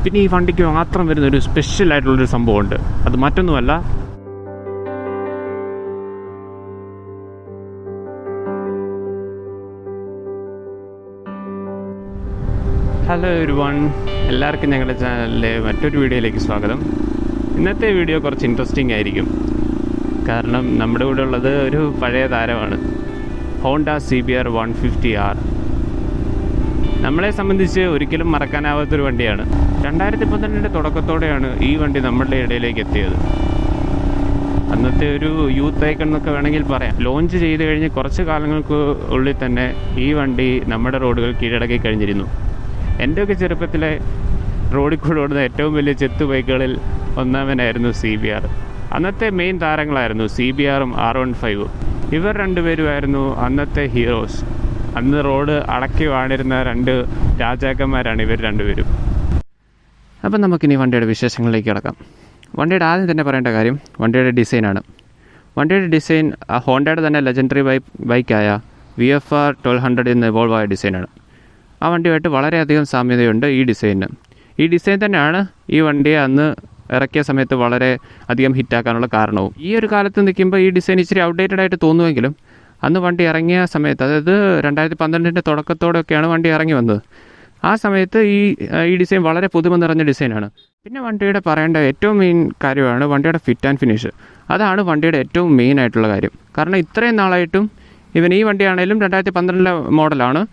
പിന്നെ ഈ വണ്ടിക്ക് മാത്രം വരുന്നൊരു സ്പെഷ്യലായിട്ടുള്ളൊരു സംഭവമുണ്ട്. അത് മറ്റൊന്നുമല്ല, ഹലോ എവരിവൺ, എല്ലാവർക്കും ഞങ്ങളുടെ ചാനലിലെ മറ്റൊരു വീഡിയോയിലേക്ക് സ്വാഗതം. ഇന്നത്തെ വീഡിയോ കുറച്ച് ഇൻട്രസ്റ്റിംഗ് ആയിരിക്കും. കാരണം നമ്മുടെ കൂടെ ഉള്ളത് ഒരു പഴയ താരമാണ്, ഹോണ്ട CBR 150R. നമ്മളെ സംബന്ധിച്ച് ഒരിക്കലും മറക്കാനാവാത്തൊരു വണ്ടിയാണ്. 2012 തുടക്കത്തോടെയാണ് ഈ വണ്ടി നമ്മളുടെ ഇടയിലേക്ക് എത്തിയത്. അന്നത്തെ ഒരു യൂത്ത് ഐക്കൺ എന്നൊക്കെ വേണമെങ്കിൽ പറയാം. ലോഞ്ച് ചെയ്ത് കഴിഞ്ഞ് കുറച്ച് കാലങ്ങൾക്ക് ഉള്ളിൽ തന്നെ ഈ വണ്ടി നമ്മുടെ റോഡുകൾ കീഴടക്കി കഴിഞ്ഞിരുന്നു. എൻ്റെയൊക്കെ ചെറുപ്പത്തിലെ റോഡിൽ കൂടെ ഓടുന്ന ഏറ്റവും വലിയ ചെത്തു ബൈക്കുകളിൽ ഒന്നാമനായിരുന്നു CBR. അന്നത്തെ മെയിൻ താരങ്ങളായിരുന്നു CBRും R15. ഇവർ രണ്ടുപേരുമായിരുന്നു അന്നത്തെ ഹീറോസ്. അന്ന് റോഡ് അടക്കി വാണിരുന്ന രണ്ട് രാജാക്കന്മാരാണ് ഇവർ രണ്ടുപേരും. അപ്പം നമുക്കിനി വണ്ടിയുടെ വിശേഷങ്ങളിലേക്ക് കിടക്കാം. വണ്ടിയുടെ ആദ്യം തന്നെ പറയേണ്ട കാര്യം വണ്ടിയുടെ ഡിസൈനാണ്. വണ്ടിയുടെ ഡിസൈൻ ഹോണ്ടയുടെ തന്നെ ലെജൻഡറി ബൈക്കായ VFR 1200 എന്ന് എവോൾവ് ആയ ഡിസൈനാണ്. ആ വണ്ടിയുമായിട്ട് വളരെയധികം സാമ്യതയുണ്ട് ഈ ഡിസൈനിന്. ഈ ഡിസൈൻ തന്നെയാണ് ഈ വണ്ടിയെ അന്ന് ഇറക്കിയ സമയത്ത് വളരെ അധികം ഹിറ്റാക്കാനുള്ള കാരണവും. ഈ ഒരു കാലത്ത് നിൽക്കുമ്പോൾ ഈ ഡിസൈൻ ഇച്ചിരി ഔട്ട്ഡേറ്റഡ് ആയിട്ട് തോന്നുമെങ്കിലും അന്ന് വണ്ടി ഇറങ്ങിയ സമയത്ത്, അതായത് 2012 തുടക്കത്തോടെയൊക്കെയാണ് വണ്ടി ഇറങ്ങി വന്നത്. ആ സമയത്ത് ഈ ഡിസൈൻ വളരെ പുതുമ നിറഞ്ഞ ഡിസൈനാണ്. പിന്നെ വണ്ടിയുടെ പറയേണ്ട ഏറ്റവും മെയിൻ കാര്യമാണ് വണ്ടിയുടെ ഫിറ്റ് ആൻഡ് ഫിനിഷ്. അതാണ് വണ്ടിയുടെ ഏറ്റവും മെയിൻ ആയിട്ടുള്ള കാര്യം. കാരണം ഇത്രയും നാളായിട്ടും ഈ വണ്ടിയാണെങ്കിലും 2012 മോഡലാണ്,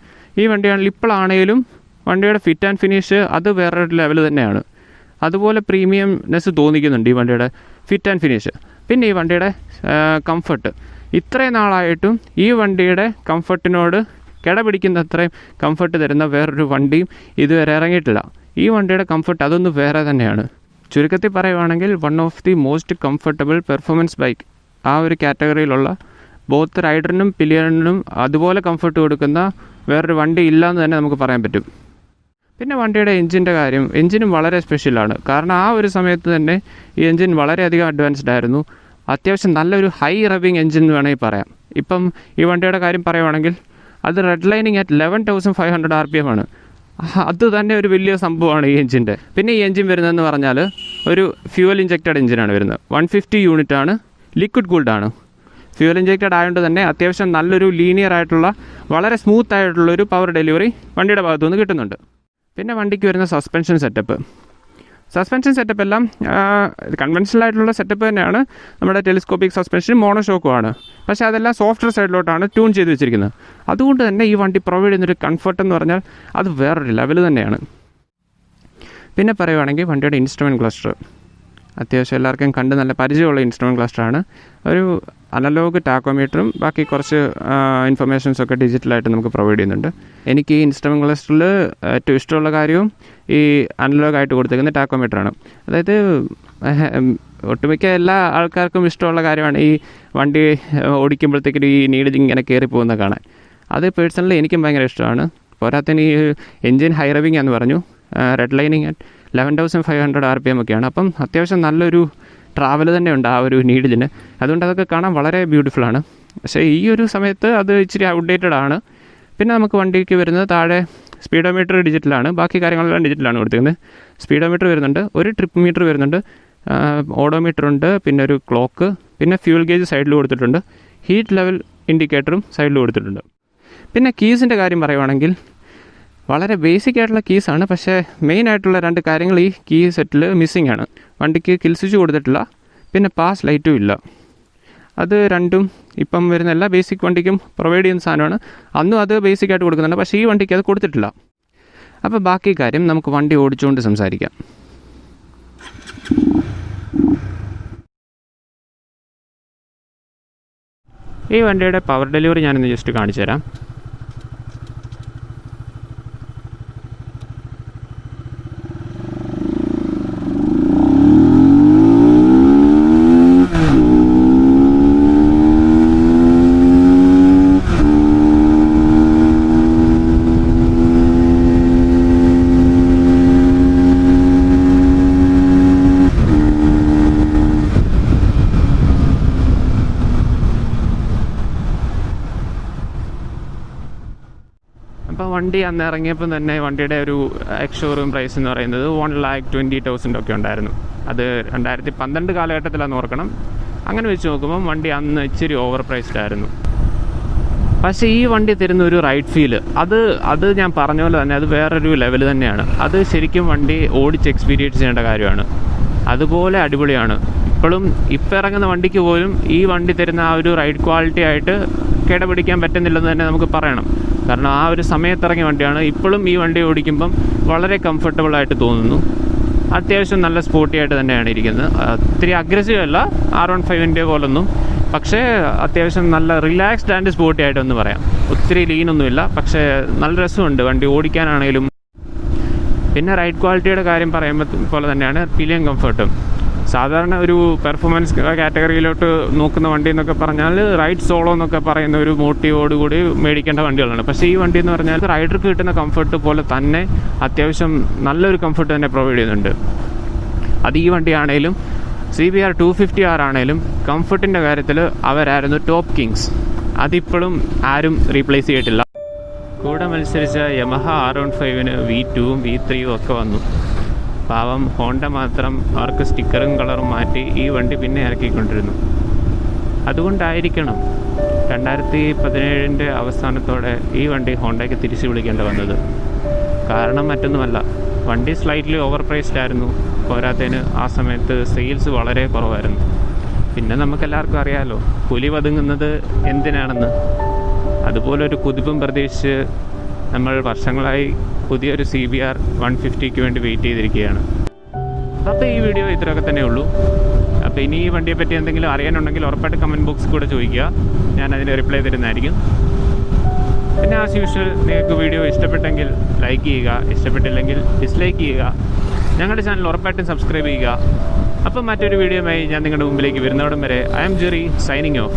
ഈ വണ്ടിയാണെങ്കിൽ ഇപ്പോഴാണെങ്കിലും വണ്ടിയുടെ ഫിറ്റ് ആൻഡ് ഫിനിഷ് അത് വേറൊരു ലെവൽ തന്നെയാണ്. അതുപോലെ പ്രീമിയംനെസ് തോന്നിക്കുന്നുണ്ട് ഈ വണ്ടിയുടെ ഫിറ്റ് ആൻഡ് ഫിനിഷ്. പിന്നെ ഈ വണ്ടിയുടെ കംഫർട്ട്, ഇത്രയും നാളായിട്ടും ഈ വണ്ടിയുടെ കംഫർട്ടിനോട് കിടപിടിക്കുന്ന അത്രയും കംഫർട്ട് തരുന്ന വേറൊരു വണ്ടിയും ഇതുവരെ ഇറങ്ങിയിട്ടില്ല. ഈ വണ്ടിയുടെ കംഫർട്ട് അതൊന്ന് വേറെ തന്നെയാണ്. ചുരുക്കത്തിൽ പറയുവാണെങ്കിൽ one of the most comfortable performance bike, ആ ഒരു കാറ്റഗറിയിലുള്ള ബോത്ത് റൈഡറിനും പിലിയണിനും അതുപോലെ കംഫർട്ട് കൊടുക്കുന്ന വേറൊരു വണ്ടി ഇല്ലയെന്ന് തന്നെ നമുക്ക് പറയാൻ പറ്റും. പിന്നെ വണ്ടിയുടെ എൻജിൻ്റെ കാര്യം, എൻജിനും വളരെ സ്പെഷ്യലാണ്. കാരണം ആ ഒരു സമയത്ത് തന്നെ ഈ എൻജിൻ വളരെയധികം അഡ്വാൻസ്ഡ് ആയിരുന്നു. അത്യാവശ്യം നല്ലൊരു ഹൈ റവിങ് എൻജിൻ എന്ന് വേണമെങ്കിൽ പറയാം. ഇപ്പം ഈ വണ്ടിയുടെ കാര്യം പറയുവാണെങ്കിൽ അത് റെഡ് ലൈനിങ് അറ്റ് 11,500 RPM ആണ്. അത് തന്നെ ഒരു വലിയ സംഭവമാണ് ഈ എൻജിൻ്റെ. പിന്നെ ഈ എൻജിൻ വരുന്നതെന്ന് പറഞ്ഞാൽ ഒരു ഫ്യൂവൽ ഇഞ്ചക്റ്റഡ് എൻജിനാണ് വരുന്നത്. 150 യൂണിറ്റാണ്, ലിക്വിഡ് കൂൾഡാണ്. ഫ്യൂവൽ ഇഞ്ചക്റ്റഡ് ആയതുകൊണ്ട് തന്നെ അത്യാവശ്യം നല്ലൊരു ലീനിയർ ആയിട്ടുള്ള വളരെ സ്മൂത്ത് ആയിട്ടുള്ളൊരു പവർ ഡെലിവറി വണ്ടിയുടെ ഭാഗത്തു നിന്ന് കിട്ടുന്നുണ്ട്. പിന്നെ വണ്ടിക്ക് വരുന്ന സസ്പെൻഷൻ സെറ്റപ്പ് എല്ലാം കൺവെൻഷണൽ ആയിട്ടുള്ള സെറ്റപ്പ് തന്നെയാണ്. നമ്മുടെ ടെലിസ്കോപ്പിക് സസ്പെൻഷൻ മോണോഷോക്കുമാണ്. പക്ഷേ അതെല്ലാം സോഫ്റ്റ്വെയർ സൈഡിലോട്ടാണ് ട്യൂൺ ചെയ്ത് വെച്ചിരിക്കുന്നത്. അതുകൊണ്ട് തന്നെ ഈ വണ്ടി പ്രൊവൈഡ് ചെയ്യുന്നൊരു കംഫർട്ട് എന്ന് പറഞ്ഞാൽ അത് വേറൊരു ലെവൽ തന്നെയാണ്. പിന്നെ പറയുവാണെങ്കിൽ വണ്ടിയുടെ ഇൻസ്ട്രുമെൻറ്റ് ക്ലസ്റ്റർ അത്യാവശ്യം എല്ലാവർക്കും കണ്ട് നല്ല പരിചയമുള്ള ഇൻസ്ട്രുമെൻറ്റ് ക്ലസ്റ്ററാണ്. ഒരു അനലോഗ് ടാക്കോമീറ്ററും ബാക്കി കുറച്ച് ഇൻഫർമേഷൻസൊക്കെ ഡിജിറ്റലായിട്ട് നമുക്ക് പ്രൊവൈഡ് ചെയ്യുന്നുണ്ട്. എനിക്ക് ഈ ഇൻസ്ട്രുമെൻറ്റ് ക്ലസ്റ്ററിൽ ഏറ്റവും ഇഷ്ടമുള്ള കാര്യവും ഈ അനലോഗായിട്ട് കൊടുത്തേക്കുന്ന ടാക്കോമീറ്ററാണ്. അതായത് ഒട്ടുമിക്ക എല്ലാ ആൾക്കാർക്കും ഇഷ്ടമുള്ള കാര്യമാണ് ഈ വണ്ടി ഓടിക്കുമ്പോഴത്തേക്കും ഈ നീഡിൽ ഇങ്ങനെ കയറി പോകുന്ന കാണാൻ. അത് പേഴ്സണലി എനിക്കും ഭയങ്കര ഇഷ്ടമാണ്. പോരാത്തതിന് ഈ എൻജിൻ ഹൈ റവിങ് എന്ന് പറഞ്ഞു, റെഡ് ലൈനിങ് അറ്റ് 11,500 RPM ഒക്കെയാണ്. അപ്പം അത്യാവശ്യം നല്ലൊരു ട്രാവൽ തന്നെ ഉണ്ട് ആ ഒരു നീഡിലിന്. അതുകൊണ്ട് അതൊക്കെ കാണാൻ വളരെ ബ്യൂട്ടിഫുള്ളാണ്. പക്ഷേ ഈ ഒരു സമയത്ത് അത് ഇച്ചിരി ഔട്ട്ഡേറ്റഡ് ആണ്. പിന്നെ നമുക്ക് വണ്ടിക്ക് വരുന്നത് താഴെ സ്പീഡോമീറ്റർ ഡിജിറ്റലാണ്, ബാക്കി കാര്യങ്ങളെല്ലാം ഡിജിറ്റലാണ് കൊടുത്തിരിക്കുന്നത്. സ്പീഡോമീറ്റർ വരുന്നുണ്ട്, ഒരു ട്രിപ്പ് മീറ്റർ വരുന്നുണ്ട്, ഓഡോമീറ്റർ ഉണ്ട്, പിന്നെ ഒരു ക്ലോക്ക്, പിന്നെ ഫ്യൂൽ ഗേജ് സൈഡിൽ കൊടുത്തിട്ടുണ്ട്, ഹീറ്റ് ലെവൽ ഇൻഡിക്കേറ്ററും സൈഡിൽ കൊടുത്തിട്ടുണ്ട്. പിന്നെ കീസിൻ്റെ കാര്യം പറയുവാണെങ്കിൽ വളരെ ബേസിക് ആയിട്ടുള്ള കീസാണ്. പക്ഷേ മെയിൻ ആയിട്ടുള്ള രണ്ട് കാര്യങ്ങൾ ഈ കീ സെറ്റിൽ മിസ്സിംഗ് ആണ്. വണ്ടിക്ക് കിൽ സ്വിച്ച് കൊടുത്തിട്ടില്ല, പിന്നെ പാസ് ലൈറ്റും ഇല്ല. അത് രണ്ടും ഇപ്പം വരുന്ന എല്ലാ ബേസിക് വണ്ടിക്കും പ്രൊവൈഡ് ചെയ്യുന്ന സാധനമാണ്. അന്നും അത് ബേസിക് ആയിട്ട് കൊടുക്കുന്നുണ്ട്, പക്ഷേ ഈ വണ്ടിക്ക് അത് കൊടുത്തിട്ടില്ല. അപ്പോൾ ബാക്കി കാര്യം നമുക്ക് വണ്ടി ഓടിച്ചുകൊണ്ട് സംസാരിക്കാം. ഈ വണ്ടിയുടെ പവർ ഡെലിവറി ഞാനിന്ന് ജസ്റ്റ് കാണിച്ചു തരാം. വണ്ടി അന്ന് ഇറങ്ങിയപ്പോൾ തന്നെ വണ്ടിയുടെ ഒരു എക്സ് ഷോറൂം പ്രൈസ് എന്ന് പറയുന്നത് 1,20,000 ഒക്കെ ഉണ്ടായിരുന്നു. അത് 2012 കാലഘട്ടത്തിലാണെന്ന് ഓർക്കണം. അങ്ങനെ വെച്ച് നോക്കുമ്പം വണ്ടി അന്ന് ഇച്ചിരി ഓവർ പ്രൈസ്ഡ് ആയിരുന്നു. പക്ഷേ ഈ വണ്ടി തരുന്ന ഒരു റൈഡ് ഫീല് അത് ഞാൻ പറഞ്ഞ പോലെ തന്നെ അത് വേറൊരു ലെവൽ തന്നെയാണ്. അത് ശരിക്കും വണ്ടി ഓടിച്ച് എക്സ്പീരിയൻസ് ചെയ്യേണ്ട കാര്യമാണ്. അതുപോലെ അടിപൊളിയാണ്. ഇപ്പോഴും ഇപ്പം ഇറങ്ങുന്ന വണ്ടിക്ക് പോലും ഈ വണ്ടി തരുന്ന ആ ഒരു റൈഡ് ക്വാളിറ്റി ആയിട്ട് കിടപിടിക്കാൻ പറ്റുന്നില്ലെന്ന് തന്നെ നമുക്ക് പറയണം. കാരണം ആ ഒരു സമയത്തിറങ്ങിയ വണ്ടിയാണ്. ഇപ്പോഴും ഈ വണ്ടി ഓടിക്കുമ്പം വളരെ കംഫർട്ടബിളായിട്ട് തോന്നുന്നു. അത്യാവശ്യം നല്ല സ്പോർട്ടി ആയിട്ട് തന്നെയാണ് ഇരിക്കുന്നത്. ഒത്തിരി അഗ്രസീവ് അല്ല R15 പോലൊന്നും, പക്ഷേ അത്യാവശ്യം നല്ല റിലാക്സ്ഡ് ആൻഡ് സ്പോർട്ടി ആയിട്ടൊന്ന് പറയാം. ഒത്തിരി ലീനൊന്നുമില്ല, പക്ഷേ നല്ല രസമുണ്ട് വണ്ടി ഓടിക്കാനാണെങ്കിലും. പിന്നെ റൈഡ് ക്വാളിറ്റിയുടെ കാര്യം പറയുമ്പോൾ പോലെ തന്നെയാണ് പിലിയൻ കംഫർട്ടും. സാധാരണ ഒരു പെർഫോമൻസ് കാറ്റഗറിയിലോട്ട് നോക്കുന്ന വണ്ടി എന്നൊക്കെ പറഞ്ഞാൽ റൈഡ് സോളോ എന്നൊക്കെ പറയുന്ന ഒരു മോട്ടീവോടുകൂടി മേടിക്കേണ്ട വണ്ടികളാണ്. പക്ഷേ ഈ വണ്ടി എന്ന് പറഞ്ഞാൽ റൈഡർക്ക് കിട്ടുന്ന കംഫർട്ട് പോലെ തന്നെ അത്യാവശ്യം നല്ലൊരു കംഫർട്ട് തന്നെ പ്രൊവൈഡ് ചെയ്യുന്നുണ്ട്. അത് ഈ വണ്ടിയാണേലും CBR 250R ആണേലും കംഫർട്ടിൻ്റെ കാര്യത്തിൽ അവരായിരുന്നു ടോപ്പ് കിങ്സ്. അതിപ്പോഴും ആരും റീപ്ലേസ് ചെയ്തിട്ടില്ല. കൂടെ മത്സരിച്ച യമഹ R15 V2ഉം V3ഉം ഒക്കെ വന്നു. പാവം ഹോണ്ട മാത്രം അവർക്ക് സ്റ്റിക്കറും കളറും മാറ്റി ഈ വണ്ടി പിന്നെ ഇറക്കിക്കൊണ്ടിരുന്നു. അതുകൊണ്ടായിരിക്കണം 2017 അവസാനത്തോടെ ഈ വണ്ടി ഹോണ്ടയ്ക്ക് തിരിച്ചു വിളിക്കേണ്ടി വന്നത്. കാരണം മറ്റൊന്നുമല്ല, വണ്ടി സ്ലൈറ്റ്ലി ഓവർ പ്രൈസ്ഡ് ആയിരുന്നു. പോരാത്തതിന് ആ സമയത്ത് സെയിൽസ് വളരെ കുറവായിരുന്നു. പിന്നെ നമുക്കെല്ലാവർക്കും അറിയാമല്ലോ പുലി പതുങ്ങുന്നത് എന്തിനാണെന്ന്. അതുപോലൊരു കുതിപ്പും പ്രതീക്ഷിച്ച് നമ്മൾ വർഷങ്ങളായി പുതിയൊരു CBR 150ക്ക് വേണ്ടി വെയിറ്റ് ചെയ്തിരിക്കുകയാണ്. അപ്പോൾ ഈ വീഡിയോ ഇത്രയൊക്കെ തന്നെ ഉള്ളൂ. അപ്പോൾ ഇനി ഈ വണ്ടിയെ പറ്റി എന്തെങ്കിലും അറിയാനുണ്ടെങ്കിൽ ഉറപ്പായിട്ട് കമൻറ്റ് ബോക്സിൽ കൂടെ ചോദിക്കുക. ഞാൻ അതിന് റിപ്ലൈ തരുന്നതായിരിക്കും. പിന്നെ ആസ് യൂഷ്വൽ നിങ്ങൾക്ക് വീഡിയോ ഇഷ്ടപ്പെട്ടെങ്കിൽ ലൈക്ക് ചെയ്യുക, ഇഷ്ടപ്പെട്ടില്ലെങ്കിൽ ഡിസ്ലൈക്ക് ചെയ്യുക. ഞങ്ങളുടെ ചാനൽ ഉറപ്പായിട്ടും സബ്സ്ക്രൈബ് ചെയ്യുക. അപ്പം മറ്റൊരു വീഡിയോയുമായി ഞാൻ നിങ്ങളുടെ മുമ്പിലേക്ക് വരുന്നവിടം വരെ I am Jerry signing off.